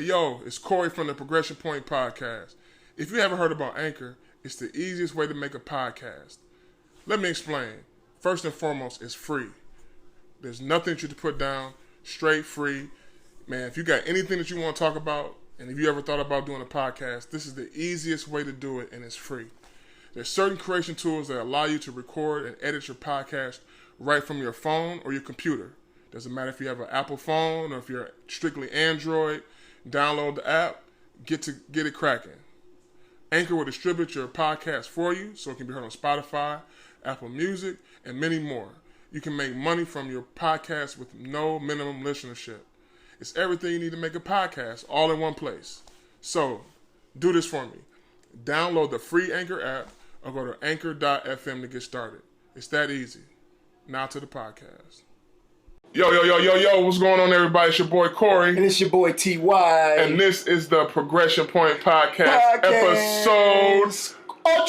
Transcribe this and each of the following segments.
Hey, yo, it's Cory from the Progression Point Podcast. If you haven't heard about Anchor, it's the easiest way to make a podcast. Let me explain. First and foremost, it's free. There's nothing that you have to put down, straight free. Man, if you got anything that you want to talk about, and if you ever thought about doing a podcast, this is the easiest way to do it, and it's free. There's certain creation tools that allow you to record and edit your podcast right from your phone or your computer. Doesn't matter if you have an Apple phone or if you're strictly Android. Download the app, get it cracking. Anchor will distribute your podcast for you so it can be heard on Spotify, Apple Music, and many more. You can make money from your podcast with no minimum listenership. It's everything you need to make a podcast all in one place. So, do this for me. Download the free Anchor app or go to anchor.fm to get started. It's that easy. Now to the podcast. Yo, what's going on, everybody? It's your boy, Cory. And it's your boy, T.Y. And this is the Progression Point Podcast. Episode 8.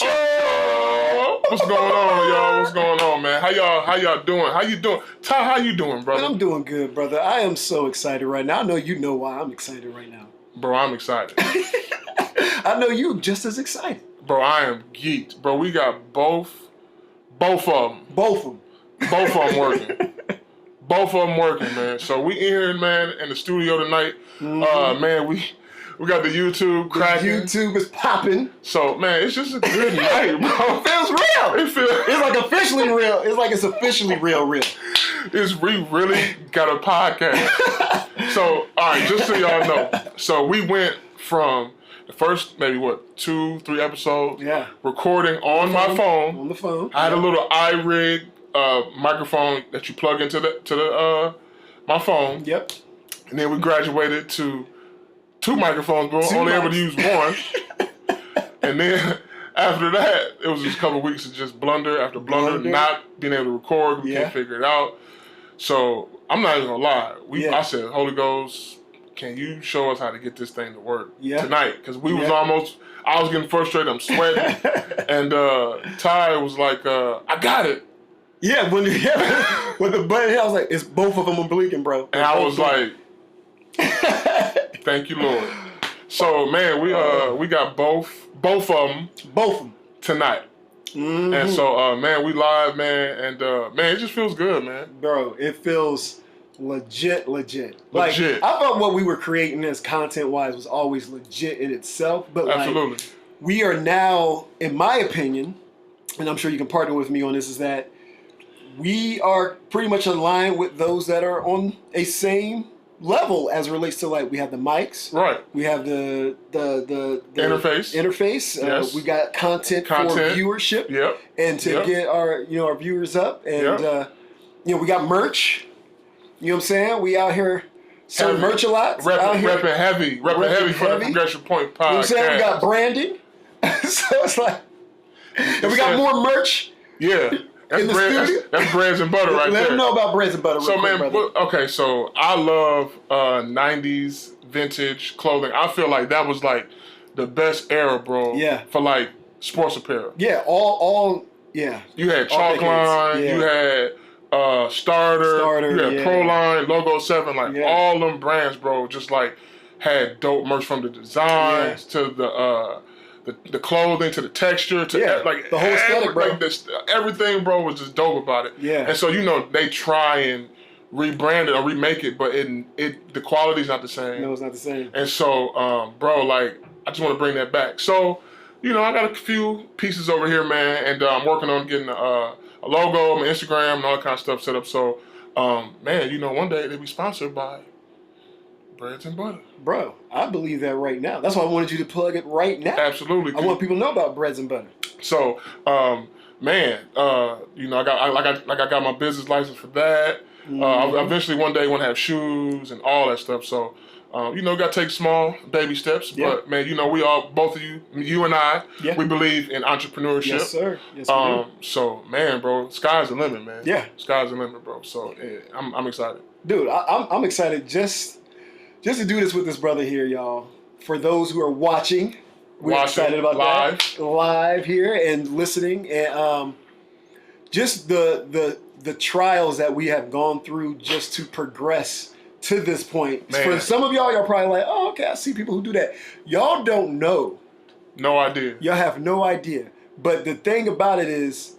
What's going on, y'all? What's going on, man? How y'all doing? How you doing? Ty, how you doing, brother? Man, I'm doing good, brother. I am so excited right now. I know you know why I'm excited right now. Bro, I'm excited. I know you just as excited. Bro, I am geeked. Bro, we got both of them. Both of them working. Both of them working, man. So we in here, man, in the studio tonight. Man, we got the YouTube cracking. The YouTube is popping. So, man, it's just a good night, bro. It feels real. It's like officially real. It's like it's officially real. We really got a podcast. So, all right, just so y'all know. So we went from the first maybe 2-3 episodes. Yeah. Recording on my phone. On the phone. I had a little iRig microphone that you plug into my phone. Yep. And then we graduated to 2 microphones, bro. Only able to use one. And then after that, it was just a couple of weeks of just blunder after blunder, not being able to record. We can't figure it out. So I'm not even gonna lie. I said, Holy Ghost, can you show us how to get this thing to work tonight? Because we was I was getting frustrated. I'm sweating. And Ty was like, I got it. Yeah, when the button, I was like, it's both of them are blinking, bro. And I was like, thank you, Lord. So, man, we got both of them tonight. Mm-hmm. And so, man, we live, man, and man, it just feels good, man. Bro, it feels legit. Like, I thought what we were creating as content-wise was always legit in itself, but absolutely. Like, we are now, in my opinion, and I'm sure you can partner with me on this, is that we are pretty much aligned with those that are on a same level as it relates to, like, we have the mics, right? We have the interface. Yes. We got content for viewership, and to get our viewers up, and we got merch. You know what I'm saying? We out here selling merch a lot. Repping heavy for the Progression Point Podcast. You know what I'm saying? We got branding, so it's like, and we got more merch. Yeah. That's breads and butter right there. Let them know about breads and butter. So, man, okay, so I love 90s vintage clothing. I feel like that was like the best era, bro. Yeah. For like sports apparel. Yeah, all. You had Chalkline, you had Starter, you had Proline, Logo 7, like all them brands, bro, just like had dope merch from the designs to the clothing, to the texture, to like the whole aesthetic, bro. Like everything, bro, was just dope about it. Yeah. And so they try and rebrand it or remake it, but the quality's not the same. No, it's not the same. And so, bro, like I just want to bring that back. So, I got a few pieces over here, man, and I'm working on getting a logo, my Instagram, and all that kind of stuff set up. So, man, one day they'll be sponsored by Breads and Butter. Bro, I believe that right now. That's why I wanted you to plug it right now. Absolutely. I want people to know about Breads and Butter. So, man, I got my business license for that. I eventually one day want to have shoes and all that stuff. So, got to take small baby steps. But, man, we all, both of you and I, we believe in entrepreneurship. Yes, sir. Yes, we do. So, man, bro, sky's the limit, man. Yeah. Sky's the limit, bro. So, I'm excited. Dude, I'm excited just to do this with this brother here, y'all. For those who are watching, we're excited about that. Live here and listening. And just the trials that we have gone through just to progress to this point. Man. For some of y'all probably like, oh, okay, I see people who do that. Y'all don't know. No idea. Y'all have no idea. But the thing about it is,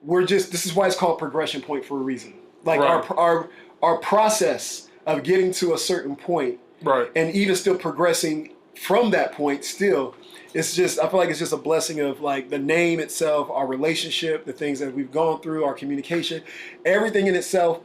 this is why it's called progression point for a reason. Like our process of getting to a certain point, right, and even still progressing from that point still, it's just, I feel like it's just a blessing of like the name itself, our relationship, the things that we've gone through, our communication, everything in itself,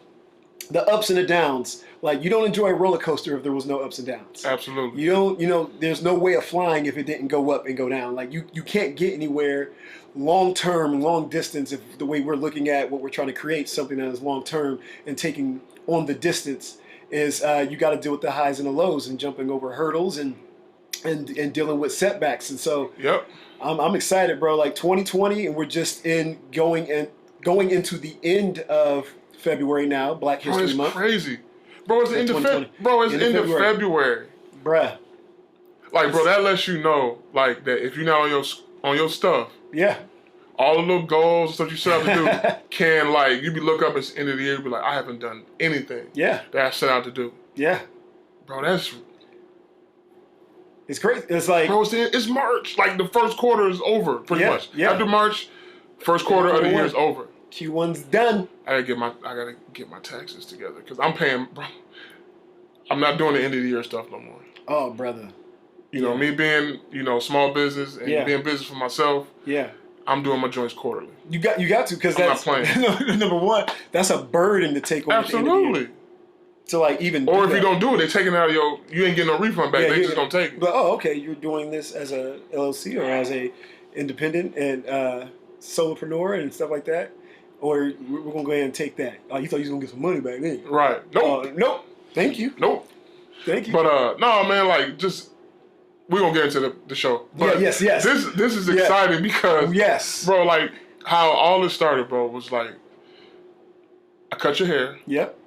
the ups and the downs. Like, you don't enjoy a roller coaster if there was no ups and downs. Absolutely. You don't, there's no way of flying if it didn't go up and go down. Like, you can't get anywhere long-term, long distance if the way we're looking at what we're trying to create, something that is long-term and taking on the distance is you got to deal with the highs and the lows and jumping over hurdles and dealing with setbacks. And so yep. I'm excited, bro. Like 2020, and we're just going into the end of February now, Black History Month. Crazy. Bro, it's the end of February. Bro, it's end of February. Bruh. Like, bro, that lets you know, like, that if you're not on your stuff, yeah, all the little goals and stuff you set out to do can, like, you be look up at the end of the year and be like, I haven't done anything that I set out to do. Yeah. Bro, that's... It's crazy. It's like... Bro, it's March. Like, the first quarter is over, pretty much. Yeah. After March, first quarter of the year is over. Q1's done. I gotta get my taxes together because I'm paying, bro. I'm not doing the end of the year stuff no more. Oh, brother. You know, me being, small business and being business for myself. Yeah. I'm doing my joints quarterly. You got to, because that's not playing. Number one. That's a burden to take on. Absolutely. So like even. Or if you don't do it, they taking it out of you ain't getting no refund back. They just gonna take it. But okay, you're doing this as a LLC or as a independent and solopreneur and stuff like that. Or we're going to go ahead and take that. Oh, you thought you was going to get some money back then. Right. Nope. Nope. Thank you. Nope. Thank you. But, no, man, like, just, we're going to get into the show. But yes. This is exciting because, bro, like, how all this started, bro, was like, I cut your hair. Yep.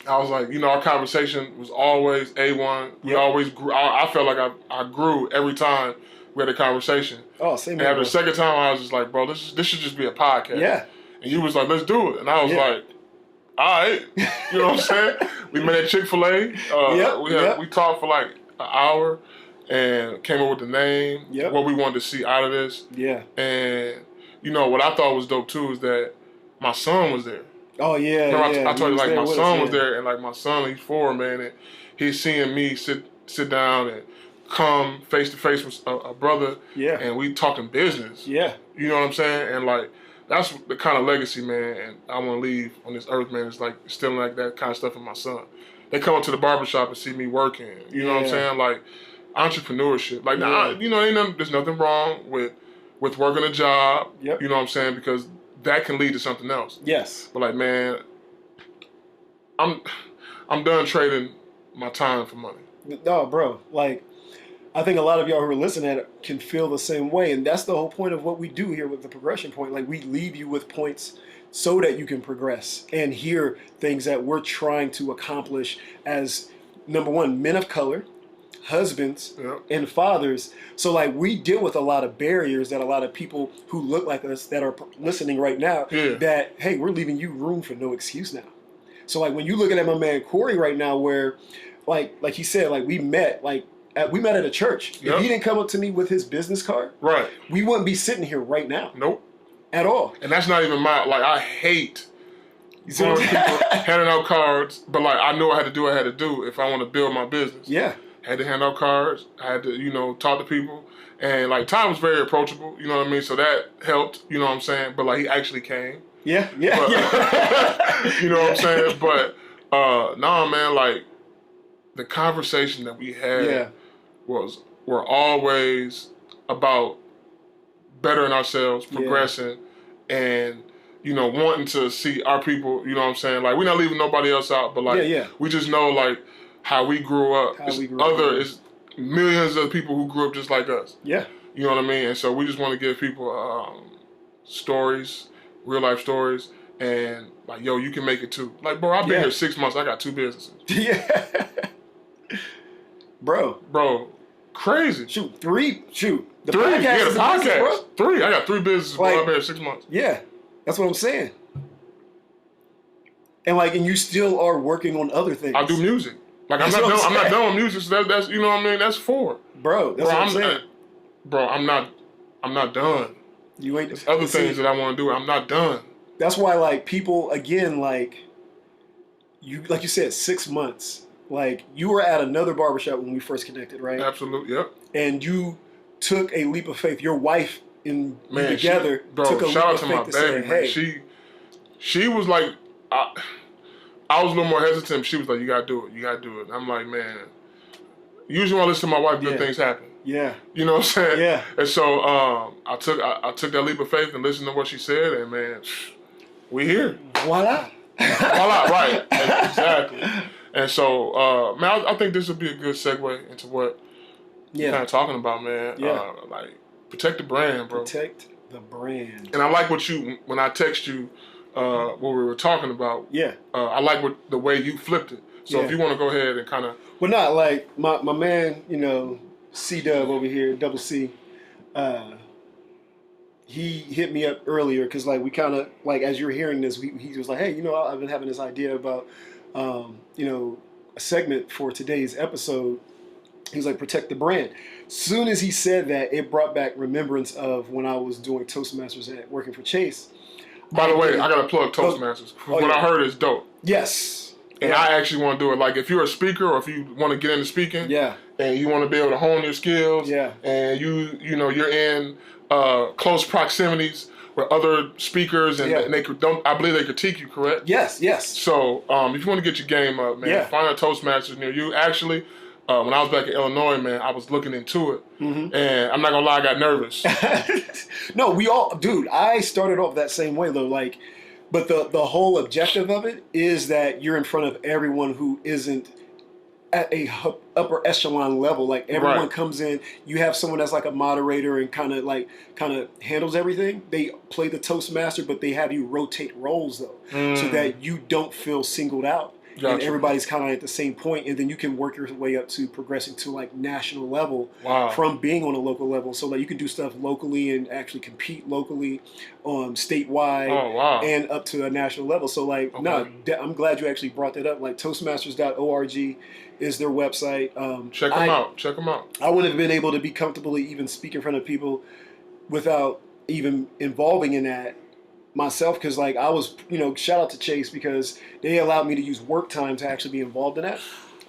I was like, our conversation was always A1. We always grew. I felt like I grew every time we had a conversation. Oh, same. And after the second time, I was just like, bro, this should just be a podcast. Yeah. And you was like, let's do it. And I was like, all right. You know what I'm saying? We met at Chick-fil-A. We talked for like an hour and came up with the name, what we wanted to see out of this. Yeah. And, what I thought was dope too is that my son was there. Oh, yeah. Remember I told you, like, my son was there. And, like, my son, he's 4, man. And he's seeing me sit down and come face to face with a brother. Yeah. And we talking business. Yeah. You know what I'm saying? And, like, that's the kind of legacy, man, and I want to leave on this earth, man. It's like instilling like that kind of stuff in my son. They come up to the barbershop and see me working. You know what I'm saying? Like entrepreneurship. Like there's nothing wrong with working a job. Yep. You know what I'm saying? Because that can lead to something else. Yes. But like, man, I'm done trading my time for money. No, bro. Like, I think a lot of y'all who are listening at it can feel the same way. And that's the whole point of what we do here with the progression point. Like, we leave you with points so that you can progress and hear things that we're trying to accomplish as, number one, men of color, husbands, and fathers. So, like, we deal with a lot of barriers that a lot of people who look like us that are listening right now, that, hey, we're leaving you room for no excuse now. So, like, when you're looking at my man Cory right now, where, like he said, like, we met at a church. If he didn't come up to me with his business card, we wouldn't be sitting here right now. Nope. At all. And that's not even I hate going to people handing out cards, but like I knew I had to do what I had to do if I want to build my business. Yeah. I had to hand out cards. I had to, talk to people. And like Ty was very approachable, you know what I mean? So that helped, you know what I'm saying? But like he actually came. Yeah. You know what I'm saying? But nah, man, like the conversation that we had were always about bettering ourselves, progressing, and wanting to see our people. You know what I'm saying? Like we're not leaving nobody else out, but like we just know like how we grew up. It's millions of people who grew up just like us. Yeah, you know what I mean. And so we just want to give people stories, real life stories, and like you can make it too. Like bro, I've been here 6 months. I got 2 businesses. Yeah. Bro, crazy. Shoot, 3. Shoot, the 3. Yeah, the podcast. Business, bro. 3. I got 3 businesses. Like, I've been here 6 months. Yeah, that's what I'm saying. And like, and you still are working on other things. I do music. Like I'm not done with music. So that's you know what I mean. That's four. Bro, that's what I'm saying. Bro, I'm not done. You ain't. There's other things that I want to do. I'm not done. That's why, like, people again, like you said, 6 months. Like, you were at another barbershop when we first connected, right? Absolutely, yep. And you took a leap of faith. Your wife and you together took a leap shout out of to faith my to baby, say, man. hey. She was like, I was a little more hesitant. She was like, you gotta do it. You gotta do it. I'm like, man. Usually when I listen to my wife, good things happen. Yeah. You know what I'm saying? Yeah. And so I took that leap of faith and listened to what she said, and man, we here. Voila. Voila, right. Exactly. And so, man, I think this would be a good segue into what you're kind of talking about, man. Yeah. Like, protect the brand, bro. Protect the brand. And I like when I text you what we were talking about. Yeah. I like the way you flipped it. So if you want to go ahead and kind of... Well, not like my man, you know, C-Dub over here, Double C, he hit me up earlier because, like, we kind of, like, as you were hearing this, he was like, hey, you know, I've been having this idea about, you know, a segment for today's episode. He was like, protect the brand. Soon as he said that, it brought back remembrance of when I was doing Toastmasters at working for Chase. By the way, I got to plug Toastmasters. What I heard is dope. Yes. And I actually want to do it. Like, if you're a speaker or if you want to get into speaking, and you want to be able to hone your skills, and you know you're in close proximities with other speakers, and they I believe they critique you, correct? Yes, yes. So if you want to get your game up, man, find a Toastmasters near you. Actually, when I was back in Illinois, man, I was looking into it, and I'm not gonna lie, I got nervous. No, we all, dude. I started off that same way though, like. But the whole objective of it is that you're in front of everyone who isn't at a upper echelon level. Like everyone comes in, you have someone that's like a moderator and kind of handles everything. They play the Toastmaster, but they have you rotate roles though, so that you don't feel singled out. Gotcha. And everybody's kind of at the same point, and then you can work your way up to progressing to like national level from being on a local level. So like you can do stuff locally and actually compete locally, statewide, and up to a national level. So like, I'm glad you actually brought that up. Like Toastmasters.org is their website. Check them out. Check them out. I wouldn't have been able to be comfortably even speak in front of people without even involving in that myself, because like I was, you know, shout out to Chase because they allowed me to use work time to actually be involved in that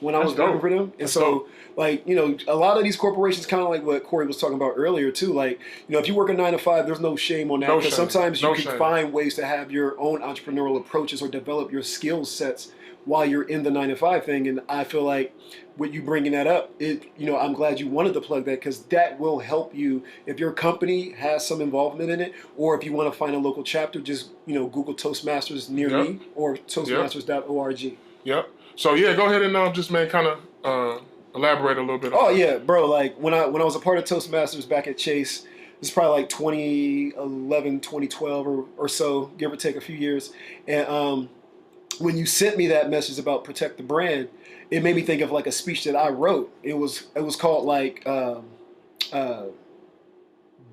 when I was working for them. And so like, you know, a lot of these corporations, kind of like what Cory was talking about earlier too, like, you know, if you work a 9 to 5, there's no shame on that, because sometimes you can find ways to have your own entrepreneurial approaches or develop your skill sets while you're in the 9 to 5 thing. And I feel like with you bringing that up, you know, I'm glad you wanted to plug that, because that will help you if your company has some involvement in it, or if you want to find a local chapter, just, you know, Google Toastmasters near me or Toastmasters.org. Yep. So yeah, go ahead and just kind of elaborate a little bit. Oh yeah, bro. Like when I was a part of Toastmasters back at Chase, it's probably like 2011, 2012 or so, give or take a few years. And when you sent me that message about protect the brand, it made me think of like a speech that I wrote. It was called like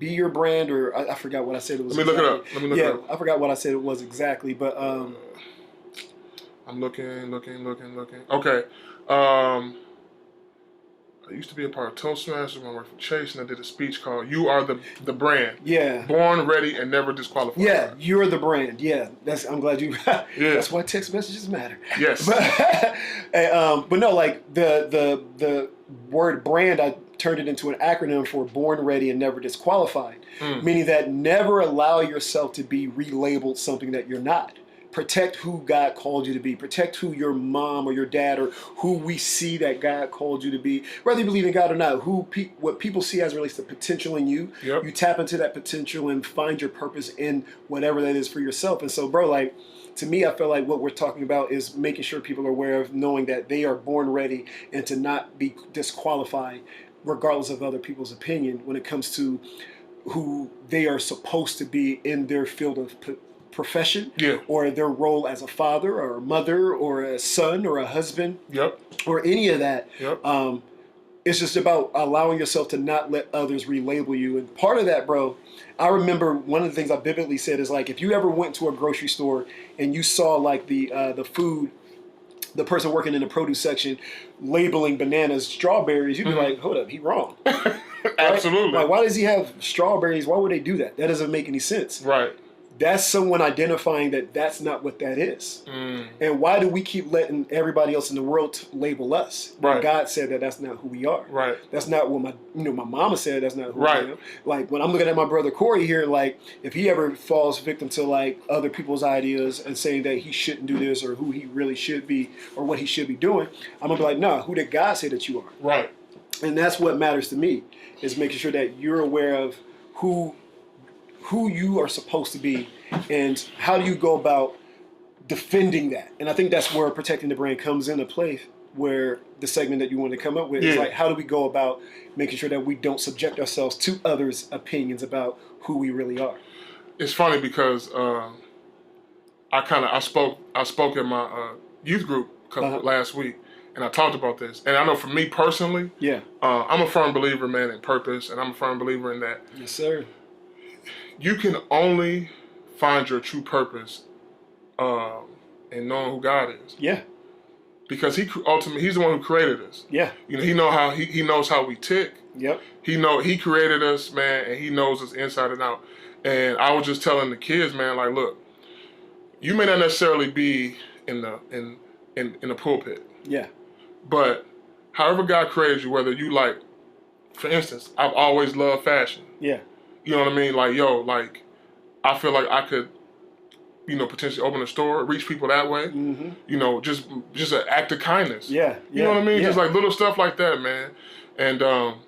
Be Your Brand, or I forgot what I said it was. Let me look it up. I forgot what I said it was exactly, but I'm looking. Okay. I used to be a part of Toastmasters when I worked for Chase, and I did a speech called "You Are the Brand." Yeah. Born, ready, and never disqualified. Yeah, you're the brand. Yeah, I'm glad you. That's why text messages matter. Yes. But no, like the word brand, I turned it into an acronym for Born, Ready, and Never Disqualified, meaning that never allow yourself to be relabeled something that you're not. Protect who God called you to be. Protect who your mom or your dad or who we see that God called you to be. Whether you believe in God or not, what people see as relates to potential in you, you tap into that potential and find your purpose in whatever that is for yourself. And so, bro, like, to me, I feel like what we're talking about is making sure people are aware of knowing that they are born ready and to not be disqualified regardless of other people's opinion when it comes to who they are supposed to be in their field of profession, or their role as a father or a mother or a son or a husband, or any of that. it's just about allowing yourself to not let others relabel you. And part of that, bro, I remember one of the things I vividly said is like, if you ever went to a grocery store and you saw like the food, the person working in the produce section labeling bananas strawberries, you'd be like, hold up, he wrong. Absolutely. Like, why does he have strawberries? Why would they do that? That doesn't make any sense. Right. That's someone identifying that that's not what that is. And why do we keep letting everybody else in the world label us? Right. God said that that's not who we are. Right. That's not what my mama said. That's not who Right. I am. Like when I'm looking at my brother Cory here, like if he ever falls victim to like other people's ideas and saying that he shouldn't do this or who he really should be or what he should be doing, I'm gonna be like, nah, who did God say that you are? Right. And that's what matters to me, is making sure that you're aware of who you are supposed to be and how do you go about defending that. And I think that's where protecting the brand comes into play, where the segment that you want to come up with is like, how do we go about making sure that we don't subject ourselves to others' opinions about who we really are? It's funny because I spoke at my youth group last week, and I talked about this. And I know for me personally, I'm a firm believer, man, in purpose, and I'm a firm believer in that. Yes, sir. You can only find your true purpose in knowing who God is. Yeah. Because ultimately he's the one who created us. Yeah. You know, he knows how we tick. Yep. He created us, man, and he knows us inside and out. And I was just telling the kids, man, like, look, you may not necessarily be in the pulpit. Yeah. But however God created you, whether you like, for instance, I've always loved fashion. Yeah. You know what I mean? Like, like, I feel like I could, potentially open a store, reach people that way. You know, just an act of kindness. Yeah. You know what I mean? Yeah. Just like little stuff like that, man. And bro,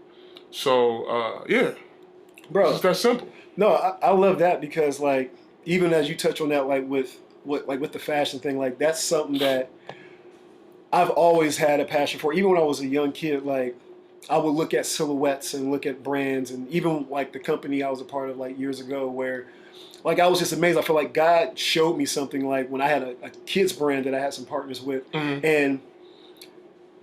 it's that simple. No, I love that because like even as you touch on that, like with the fashion thing, like that's something that I've always had a passion for. Even when I was a young kid, like I would look at silhouettes and look at brands, and even like the company I was a part of like years ago, where like I was just amazed. I feel like God showed me something like when I had a kids brand that I had some partners with, and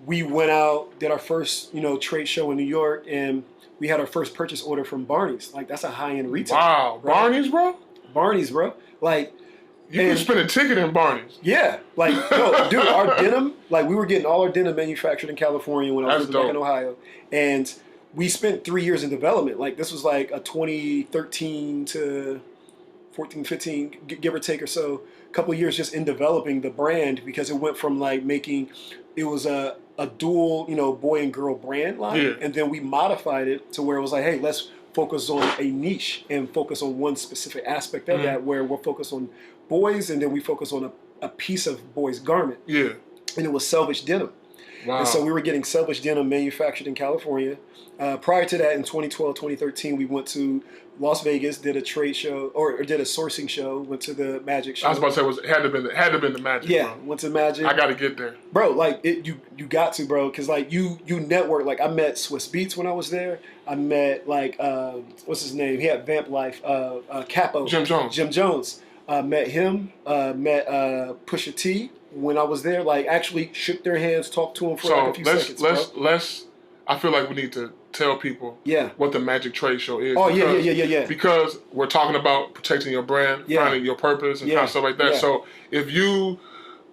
we went out, did our first trade show in New York, and we had our first purchase order from Barney's. Like that's a high-end retailer. Wow, right? Barney's, bro. Like you can spend a ticket in Barney's. Yeah, like no, dude, our denim, like we were getting all our denim manufactured in California when I was living back in Ohio, and we spent 3 years in development. Like this was like a 2013 to 14, 15, give or take or so, a couple of years just in developing the brand because it went from like it was a dual, boy and girl brand line. And then we modified it to where it was like, hey, let's focus on a niche and focus on one specific aspect of that, where we're focused on boys and then we focus on a piece of boys' garment. Yeah. And it was selvage denim. Wow. And so we were getting selvage denim manufactured in California. Prior to that, in 2012, 2013, we went to Las Vegas, did a trade show, or did a sourcing show, went to the Magic show. I was about to say, it had to have been the Magic. Yeah, bro. Went to Magic. I got to get there. Bro, like, you got to, bro, because, like, you network. Like, I met Swiss Beats when I was there. I met, like, what's his name? He had Vamp Life, Capo. Jim Jones. Met him, met Pusha T when I was there. Like, actually shook their hands, talked to him for like a few seconds. I feel like we need to tell people what the Magic Trade Show is. Oh, yeah. Because we're talking about protecting your brand, finding your purpose, and kind of stuff like that. Yeah. So if you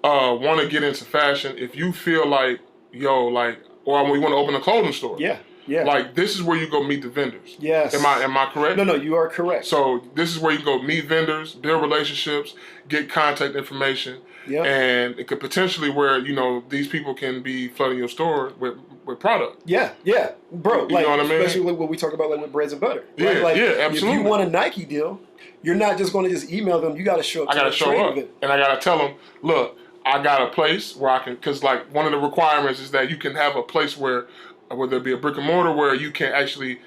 want to get into fashion, if you feel like, or we want to open a clothing store. Yeah. Like, this is where you go meet the vendors. Yes. Am I correct? No, you are correct. So this is where you go meet vendors, build relationships, get contact information. Yep. And it could potentially where, these people can be flooding your store with product. Yeah, bro. You know what I mean? Especially when we talk about like with breads and butter. Right? Yeah, like, absolutely. If you want a Nike deal, you're not just going to just email them. You got to show up. I got to show up. And I got to tell them, look, I got a place where I can, because like one of the requirements is that you can have a place where, whether it be a brick and mortar, where you can actually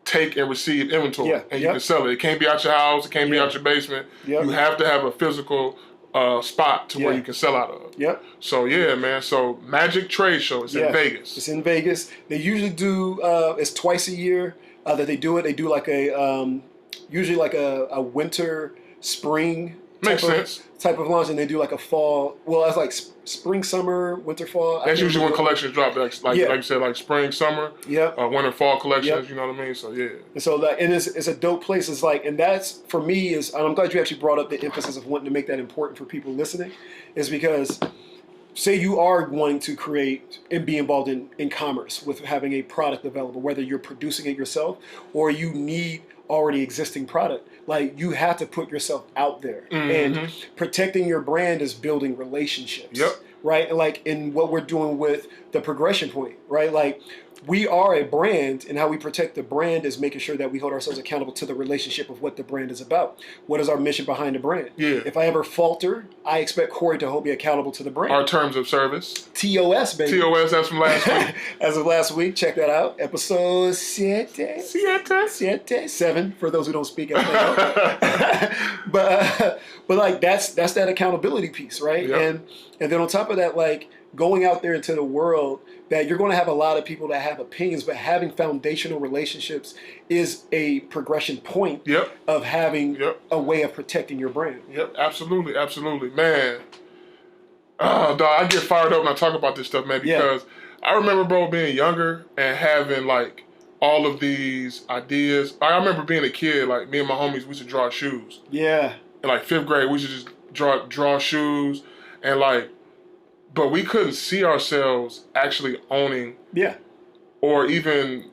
take and receive inventory and you can sell it. It can't be out your house. It can't be out your basement. Yep. You have to have a physical spot to where you can sell out of. Yep. So man. So Magic Trade Show is in Vegas. It's in Vegas. They usually do. It's twice a year that they do it. They do like a usually like a winter spring Makes sense. Type of launch, and they do like a fall. Well, it's like spring, summer, winter, fall. That's usually when collections drop. Like you said, like spring, summer. Yep. Winter, fall collections. Yep. You know what I mean? So yeah. And so it's a dope place. It's like, and that's for me is, and I'm glad you actually brought up the emphasis of wanting to make that important for people listening, is because say you are wanting to create and be involved in commerce with having a product available, whether you're producing it yourself or you need already existing product, like you have to put yourself out there. And protecting your brand is building relationships. Yep. Right? And like in what we're doing with the progression point, right? Like we are a brand, and how we protect the brand is making sure that we hold ourselves accountable to the relationship of what the brand is about. What is our mission behind the brand? Yeah. If I ever falter, I expect Cory to hold me accountable to the brand. Our terms of service. TOS, baby. TOS, that's from last week. As of last week, check that out. Episode 7 for those who don't speak Espanol. but like that's that accountability piece, right? Yep. And then on top of that, like going out there into the world, that you're going to have a lot of people that have opinions, but having foundational relationships is a progression point of having a way of protecting your brand. Yep, absolutely, absolutely. Man, dog, I get fired up when I talk about this stuff, man, because I remember, bro, being younger and having, like, all of these ideas. I remember being a kid, like, me and my homies, we used to draw shoes. Yeah. In, like, 5th grade, we used to just draw shoes and, like, but we couldn't see ourselves actually owning, or even,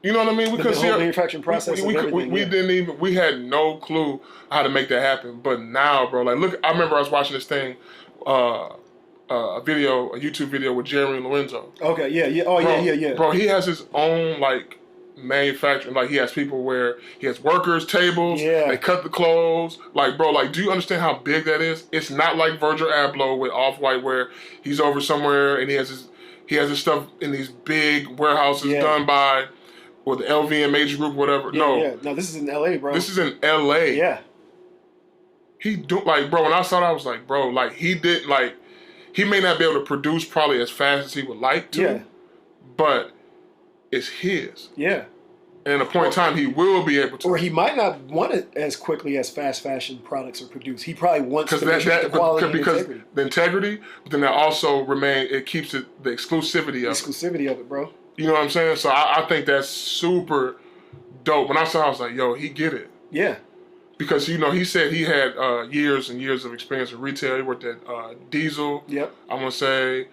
you know what I mean. We couldn't see the manufacturing process. We didn't even. We had no clue how to make that happen. But now, bro, like, look, I remember I was watching this thing, a YouTube video with Jeremy Lorenzo. Okay, yeah. Oh, bro, yeah. Bro, he has his own like manufacturing. Like, he has people where he has workers, tables. Yeah. They cut the clothes. Like, bro, like, do you understand how big that is? It's not like Virgil Abloh with Off-White where he's over somewhere and he has his stuff in these big warehouses done by, or the LV and Major Group, whatever. No, this is in LA, bro. This is in LA. Yeah. Like, bro, when I saw that, I was like, bro, like, he may not be able to produce probably as fast as he would like to, but it's his. Yeah. And at a point in time, he will be able to. Or he might not want it as quickly as fast fashion products are produced. He probably wants to make sure the quality and integrity. The integrity, but then that also it keeps the exclusivity of it. Exclusivity of it, bro. You know what I'm saying? So I think that's super dope. When I saw it, I was like, yo, he get it. Yeah. Because, you know, he said he had years and years of experience in retail. He worked at Diesel. Yep. I'm going to say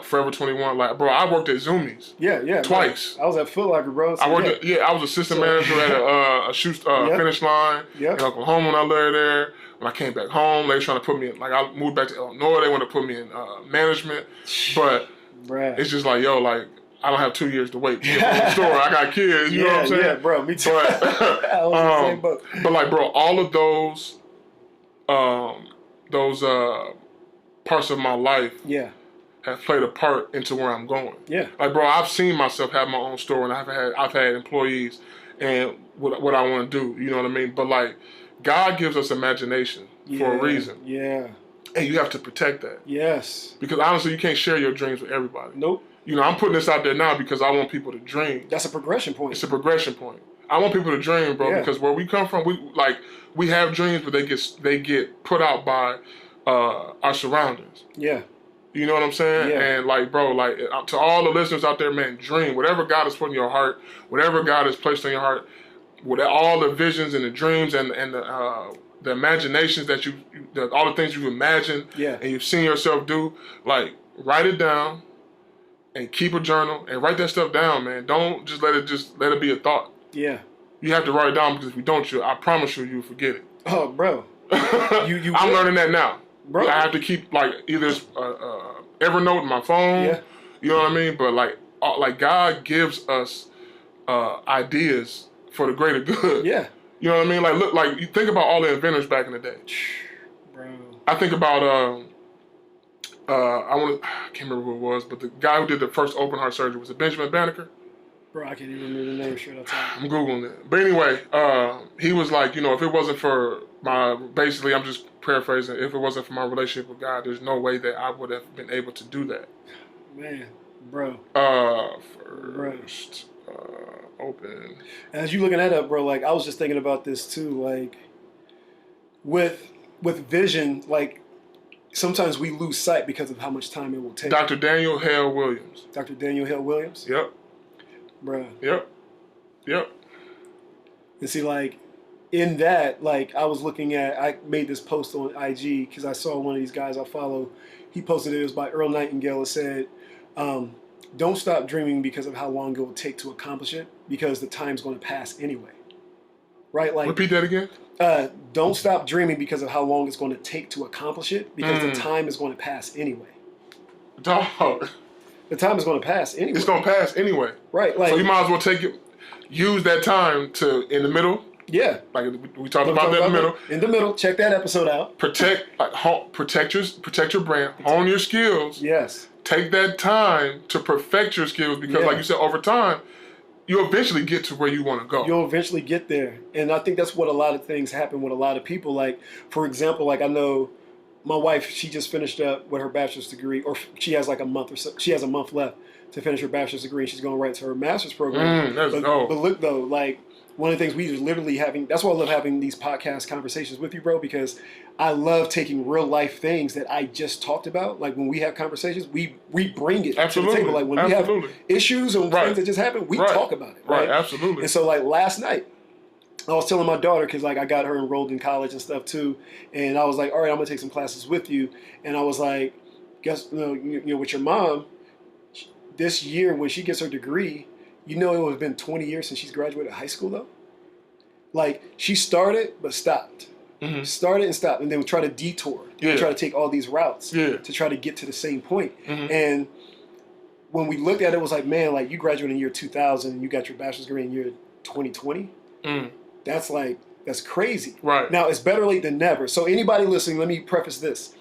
Forever 21. Like, bro, I worked at Zoomies. Yeah. Twice. I was at Foot Locker, bro. So I worked I was assistant manager at a shoe finish line in Oklahoma when I lived there. When I came back home, they were trying to put me in, like, I moved back to Illinois. They wanted to put me in management. But it's just like, yo, like, I don't have 2 years to wait to get from the store. I got kids, you know what I'm saying? Yeah, bro, me too. But, I was in the same boat. But like, bro, all of those parts of my life have played a part into where I'm going. Yeah. Like, bro, I've seen myself have my own store, and I've had employees and what I want to do, you know what I mean? But like, God gives us imagination for a reason. Yeah. And you have to protect that. Yes. Because honestly, you can't share your dreams with everybody. Nope. You know, I'm putting this out there now because I want people to dream. That's a progression point. It's a progression point. I want people to dream, bro, because where we come from, we have dreams, but they get put out by our surroundings. Yeah. You know what I'm saying? Yeah. And like, bro, like, to all the listeners out there, man, dream. Whatever God has put in your heart, whatever God has placed in your heart, with all the visions and the dreams and the imaginations that all the things you imagine and you've seen yourself do, like, write it down and keep a journal and write that stuff down, man. Don't just let it be a thought. Yeah. You have to write it down, because if you don't, I promise you'll forget it. Oh, bro. I'm learning that now. Bro. I have to keep, like, either Evernote in my phone. Yeah. You know what I mean? But like God gives us ideas for the greater good. Yeah. You know what I mean? Like, look, like, you think about all the inventors back in the day. Bro. I think about I can't remember who it was, but the guy who did the first open heart surgery, was it Benjamin Banneker? Bro, I can't even remember the name. Straight up. I'm Googling it. But anyway, he was like, you know, if it wasn't for basically, I'm just paraphrasing, if it wasn't for my relationship with God, there's no way that I would have been able to do that. Man, bro. First open. As you looking that up, bro, like, I was just thinking about this too, like, with with vision, like sometimes we lose sight because of how much time it will take. Dr. Daniel Hale Williams. Dr. Daniel Hale Williams? Yep. Bruh. Yep. And see, like, in that, like, I made this post on IG because I saw one of these guys I follow. He posted it was by Earl Nightingale. It said, don't stop dreaming because of how long it will take to accomplish it, because the time's going to pass anyway. Right? Like, repeat that again. Don't stop dreaming because of how long it's going to take to accomplish it, because the time is going to pass anyway. Dog. The time is going to pass anyway. It's going to pass anyway. Right. Like, so you might as well use that time to, in the middle. Yeah. Like we talked about that in the middle. In the middle. Check that episode out. Protect your brand. Hone your skills. Yes. Take that time to perfect your skills because, like you said, over time, you'll eventually get to where you want to go. You'll eventually get there. And I think that's what a lot of things happen with a lot of people. Like, for example, like I know my wife, she just finished up with her bachelor's degree, or she has like a month or so. She has a month left to finish her bachelor's degree, and she's going right to her master's program. But look, though, like, one of the things we just literally having, that's why I love having these podcast conversations with you, bro, because I love taking real life things that I just talked about. Like when we have conversations, we bring it to the table. Like when we have issues and things that just happen, we talk about it. Right? Absolutely. And so like last night, I was telling my daughter, because like I got her enrolled in college and stuff too, and I was like, all right, I'm gonna take some classes with you. And I was like, guess you know with your mom, this year when she gets her degree, you know, it would have been 20 years since she's graduated high school, though. Like, she started, but stopped. Mm-hmm. Started and stopped, and then would try to detour. Yeah. Try to take all these routes to try to get to the same point. Mm-hmm. And when we looked at it, it was like, man, like, you graduated in year 2000, and you got your bachelor's degree in year 2020. That's crazy. Right. Now, it's better late than never. So anybody listening, let me preface this.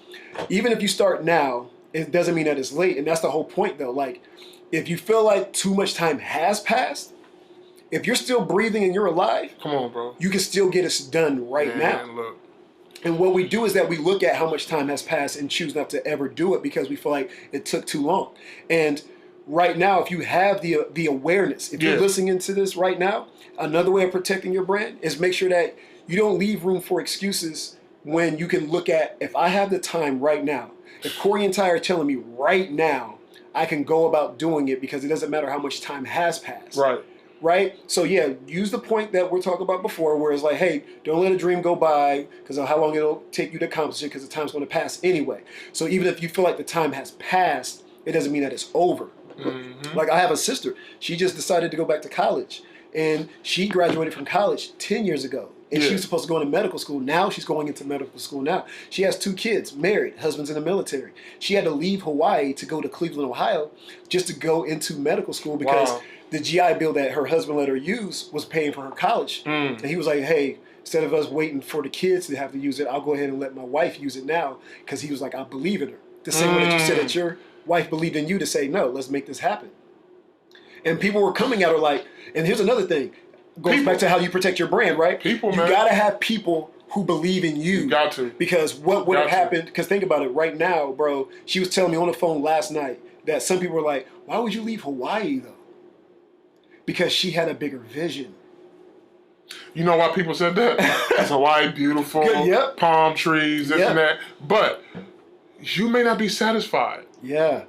Even if you start now, it doesn't mean that it's late. And that's the whole point, though. Like, if you feel like too much time has passed, if you're still breathing and you're alive, come on, bro, you can still get it done right now. Look. And what we do is that we look at how much time has passed and choose not to ever do it because we feel like it took too long. And right now, if you have the awareness, if you're listening to this right now, another way of protecting your brand is make sure that you don't leave room for excuses when you can look at, if I have the time right now, if Cory and Ty are telling me right now, I can go about doing it because it doesn't matter how much time has passed. Right? So yeah, use the point that we're talking about before where it's like, hey, don't let a dream go by because of how long it'll take you to accomplish it because the time's going to pass anyway. So even if you feel like the time has passed, it doesn't mean that it's over. Mm-hmm. Like I have a sister. She just decided to go back to college and she graduated from college 10 years ago. And she was supposed to go into medical school. Now she's going into medical school now. She has 2 kids, married, husband's in the military. She had to leave Hawaii to go to Cleveland, Ohio, just to go into medical school because the GI Bill that her husband let her use was paying for her college. And he was like, hey, instead of us waiting for the kids to have to use it, I'll go ahead and let my wife use it now. Because he was like, I believe in her. The same way that you said that your wife believed in you to say, no, let's make this happen. And people were coming at her like, and here's another thing. Goes back to how you protect your brand, right? You gotta have people who believe in you. You got to. Because what would have happened, because think about it right now, bro, she was telling me on the phone last night that some people were like, why would you leave Hawaii though? Because she had a bigger vision. You know why people said that? It's Hawaii, beautiful, palm trees, this and that. But you may not be satisfied. Yeah.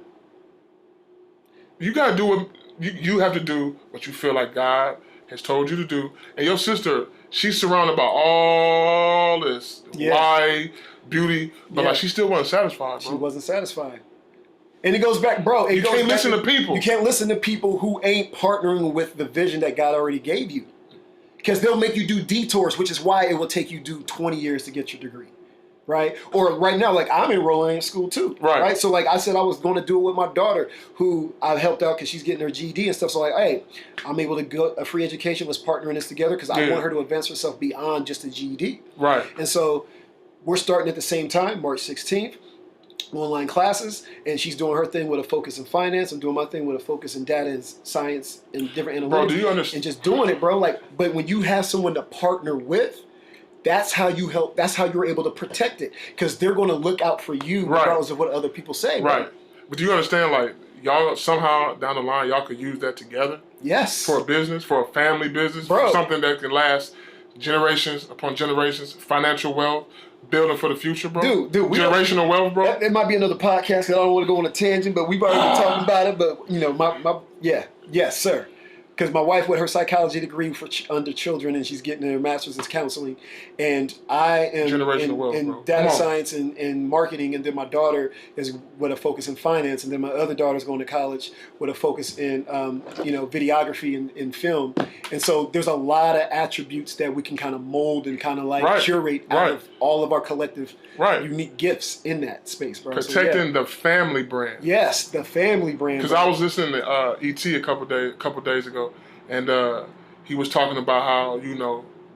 You gotta do what you have to do what you feel like God has told you to do. And your sister, she's surrounded by all this light, beauty, but like she still wasn't satisfied, bro. She wasn't satisfied. And it goes back, bro. You can't listen to people. You can't listen to people who ain't partnering with the vision that God already gave you. Because they'll make you do detours, which is why it will take you 20 years to get your degree. Right? Or right now, like I'm enrolling in school too. Right? So like I said, I was going to do it with my daughter who I helped out because she's getting her GED and stuff. So like, hey, I'm able to go a free education. Let's partner in this together because I want her to advance herself beyond just a GED. Right. And so we're starting at the same time, March 16th, online classes. And she's doing her thing with a focus in finance. I'm doing my thing with a focus in data and science and different analytics. Bro, do you understand? And just doing it, bro. Like, but when you have someone to partner with, that's how you help. That's how you're able to protect it because they're going to look out for you regardless of what other people say. Right. But do you understand, like, y'all somehow down the line, y'all could use that together? Yes. For a business, for a family business, for something that can last generations upon generations, financial wealth, building for the future, bro? Dude, generational wealth, bro. It might be another podcast because I don't want to go on a tangent, but we've already been talking about it. But you know, yes, sir. Because my wife with her psychology degree for under children, and she's getting her master's in counseling, and I am in data science and marketing, and then my daughter is with a focus in finance, and then my other daughter's going to college with a focus in videography and film, and so there's a lot of attributes that we can kind of mold and kind of like curate out of all of our collective unique gifts in that space, bro. Protecting the family brand. Yes, the family brand. Because I was listening to E.T. a couple days ago. And he was talking about how he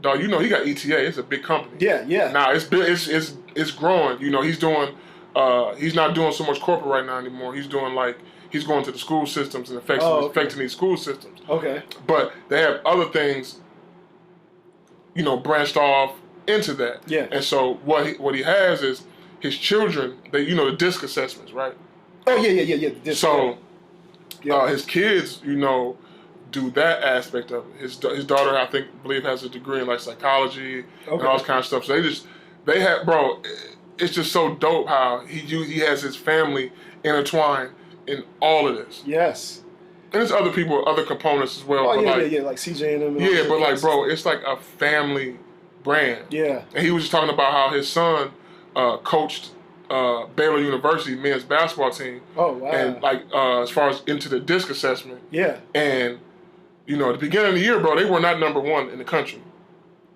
got ETA. It's a big company. Yeah. Now it's growing. You know, he's doing. He's not doing so much corporate right now anymore. He's doing he's going to the school systems and affecting these school systems. Okay. But they have other things. You know, branched off into that. Yeah. And so what he has is his children. They the DISC assessments, right? Oh yeah. DISC, so his kids, do that aspect of it. His daughter, I believe, has a degree in psychology and all this kind of stuff. So they have, bro. It's just so dope how he has his family intertwined in all of this. Yes. And there's other people, other components as well. Oh yeah, like CJ and them. Yeah, but bro, it's like a family brand. Yeah. And he was just talking about how his son coached Baylor University men's basketball team. Oh wow! And as far as into the DISC assessment. Yeah. And at the beginning of the year, bro, they were not #1 in the country.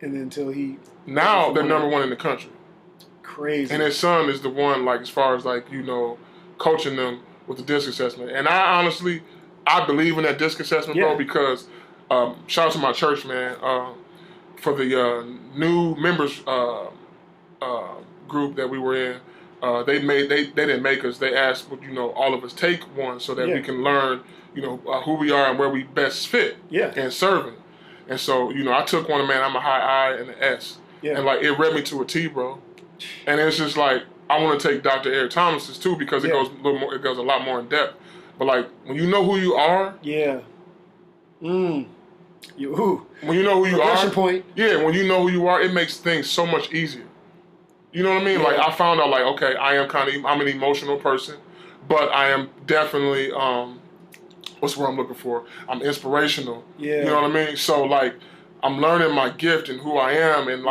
And then until now they're #1 in the country. Crazy. And his son is the one, as far as coaching them with the DISC assessment. And I believe in that DISC assessment, bro, because shout out to my church, man, for the new members group that we were in. They didn't make us. They asked, all of us take one so that we can learn, who we are and where we best fit in serving. And so, I took one, man. I'm a high I and an S, and it read me to a T, bro. And it's just I want to take Dr. 𝙿𝚃 too because it goes a little more. It goes a lot more in depth. But when you know who you are, when you know who you are, point. Yeah, when you know who you are, it makes things so much easier. You know what I mean? I found out okay, I'm an emotional person, but I am definitely what's the word I'm looking for? I'm inspirational. Yeah. You know what I mean? So I'm learning my gift and who I am, and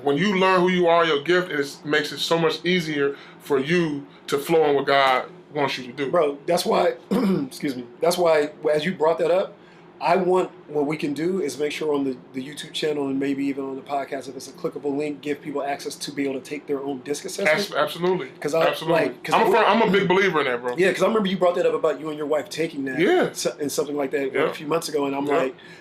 when you learn who you are, your gift, it makes it so much easier for you to flow in what God wants you to do. Bro, that's why excuse me. That's why as you brought that up, I want what we can do is make sure on the YouTube channel and maybe even on the podcast, if it's a clickable link, give people access to be able to take their own DISC assessment. Absolutely. Because I'm a big believer in that, bro. Yeah, because I remember you brought that up about you and your wife taking that and something like that a few months ago, and I'm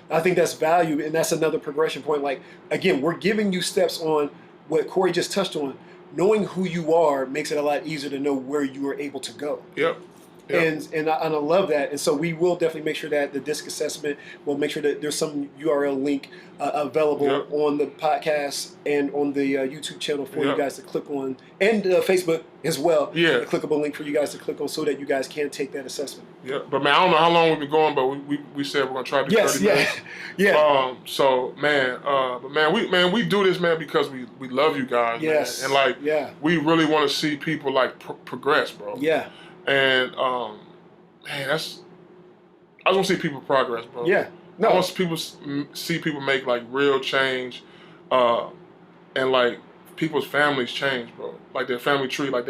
I think that's value, and that's another progression point. Again, we're giving you steps on what Cory just touched on. Knowing who you are makes it a lot easier to know where you are able to go. Yep. Yep. And I love that, and so we will definitely make sure that the DISC assessment, we'll make sure that there's some URL link available on the podcast and on the YouTube channel for you guys to click on, and Facebook as well. Yeah, a clickable link for you guys to click on so that you guys can take that assessment. Yeah, but man, I don't know how long we've been going, but we said we're gonna try to do 30 minutes. Yeah. So man, we do this, man, because we love you guys. Yes. Man. And we really want to see people progress, bro. Yeah. And man, I just want to see people progress, bro. Yeah, no. I want to see people make real change, and people's families change, bro. Their family tree, leave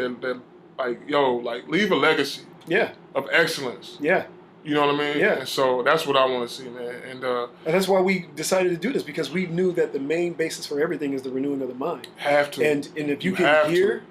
a legacy. Yeah. Of excellence. Yeah. You know what I mean? Yeah. And so that's what I want to see, man. And that's why we decided to do this, because we knew that the main basis for everything is the renewing of the mind. Have to. And if you can hear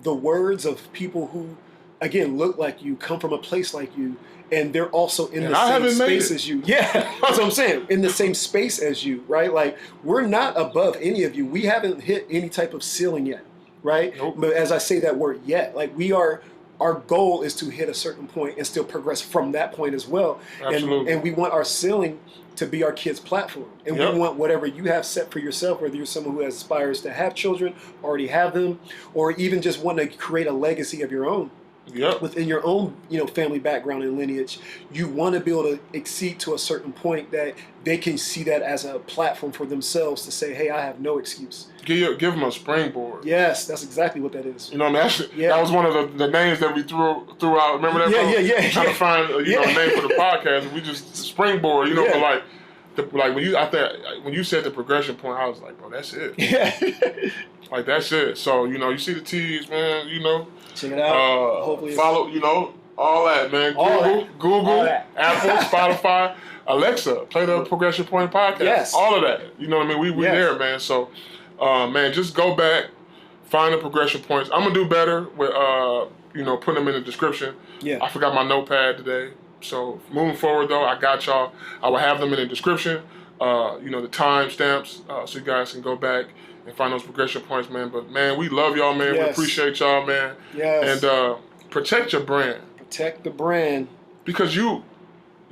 the words of people who, again, look like you, come from a place like you, and they're also in the same space as you. Yeah, that's what I'm saying. In the same space as you, right? We're not above any of you. We haven't hit any type of ceiling yet, right? Nope. But as I say that word yet, we are, our goal is to hit a certain point and still progress from that point as well. Absolutely. And we want our ceiling to be our kids' platform. And we want whatever you have set for yourself, whether you're someone who aspires to have children, already have them, or even just want to create a legacy of your own. Yep. within your own, family background and lineage, you want to be able to exceed to a certain point that they can see that as a platform for themselves to say, hey, I have no excuse. Give them a springboard. Yes, that's exactly what that is. You know what I mean? That was one of the names that we threw out. Remember that? Yeah. Trying to find a name for the podcast, and we just springboard. But like when you said the progression point, I was like, bro, that's it. Yeah. Like that's it. So you see the T's, man. Check it out. Hopefully, follow. All that, man. Google, all that. Apple, Spotify, Alexa, play the Progression Point podcast. Yes. All of that. You know what I mean? We there, man. So, man, just go back, find the progression points. I'm gonna do better with putting them in the description. Yeah. I forgot my notepad today. So moving forward though, I got y'all. I will have them in the description. The timestamps, so you guys can go back and find those progression points, man. But man, we love y'all, man. Yes. We appreciate y'all, man. Yes. And protect your brand. Protect the brand. Because you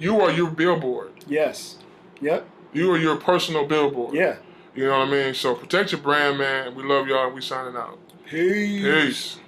are your billboard. Yes. Yep. You are your personal billboard. Yeah. You know what I mean? So protect your brand, man. We love y'all. We signing out. Peace. Peace.